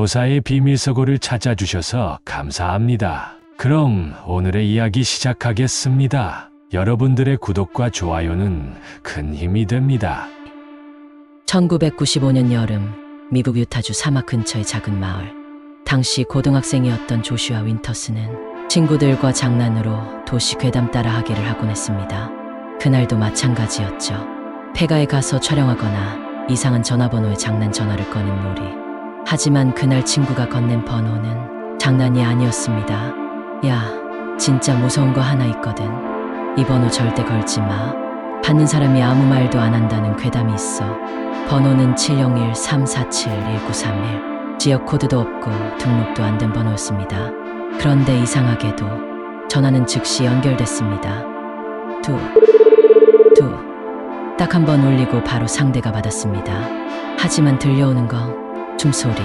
도사의 비밀서고를 찾아주셔서 감사합니다. 그럼 오늘의 이야기 시작하겠습니다. 여러분들의 구독과 좋아요는 큰 힘이 됩니다. 1995년 여름, 미국 유타주 사막 근처의 작은 마을. 당시 고등학생이었던 조슈아 윈터스는 친구들과 장난으로 도시 괴담 따라 하기를 하곤 했습니다. 그날도 마찬가지였죠. 폐가에 가서 촬영하거나 이상한 전화번호에 장난 전화를 꺼낸 놀이. 하지만 그날 친구가 건넨 번호는 장난이 아니었습니다. 야, 진짜 무서운 거 하나 있거든. 이 번호 절대 걸지 마. 받는 사람이 아무 말도 안 한다는 괴담이 있어. 번호는 701-347-1931. 지역 코드도 없고 등록도 안 된 번호였습니다. 그런데 이상하게도 전화는 즉시 연결됐습니다. 딱 한 번 울리고 바로 상대가 받았습니다. 하지만 들려오는 건 숨소리.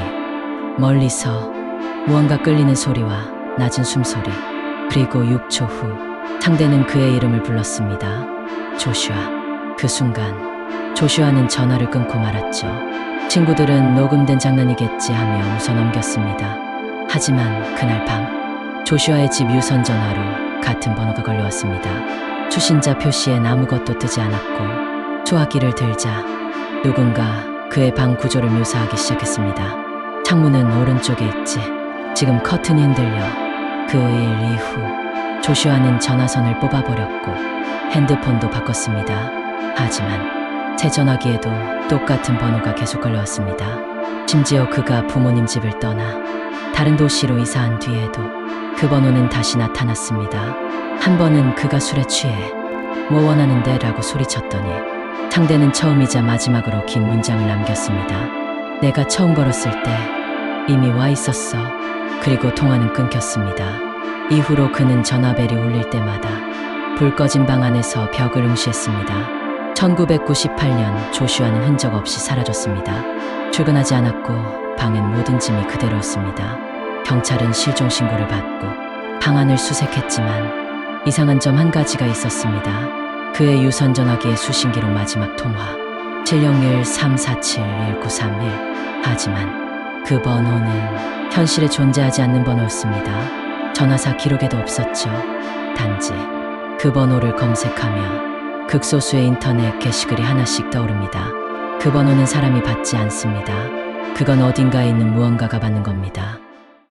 멀리서 무언가 끌리는 소리와 낮은 숨소리. 그리고 6초 후 상대는 그의 이름을 불렀습니다. 조슈아. 그 순간 조슈아는 전화를 끊고 말았죠. 친구들은 녹음된 장난이겠지 하며 웃어 넘겼습니다. 하지만 그날 밤 조슈아의 집 유선 전화로 같은 번호가 걸려왔습니다. 수신자 표시엔 아무것도 뜨지 않았고 수화기를 들자 누군가 그의 방 구조를 묘사하기 시작했습니다. 창문은 오른쪽에 있지. 지금 커튼이 흔들려. 그 일 이후 조슈아는 전화선을 뽑아버렸고 핸드폰도 바꿨습니다. 하지만 새 전화기에도 똑같은 번호가 계속 걸려왔습니다. 심지어 그가 부모님 집을 떠나 다른 도시로 이사한 뒤에도 그 번호는 다시 나타났습니다. 한 번은 그가 술에 취해 뭐 원하는데? 라고 소리쳤더니 상대는 처음이자 마지막으로 긴 문장을 남겼습니다. 내가 처음 걸었을 때 이미 와 있었어. 그리고 통화는 끊겼습니다. 이후로 그는 전화벨이 울릴 때마다 불 꺼진 방 안에서 벽을 응시했습니다. 1998년 조슈아는 흔적 없이 사라졌습니다. 출근하지 않았고 방엔 모든 짐이 그대로였습니다. 경찰은 실종 신고를 받고 방안을 수색했지만 이상한 점 한 가지가 있었습니다. 그의 유선 전화기의 수신기록 마지막 통화 701-347-1931. 하지만 그 번호는 현실에 존재하지 않는 번호였습니다. 전화사 기록에도 없었죠. 단지 그 번호를 검색하며 극소수의 인터넷 게시글이 하나씩 떠오릅니다. 그 번호는 사람이 받지 않습니다. 그건 어딘가에 있는 무언가가 받는 겁니다.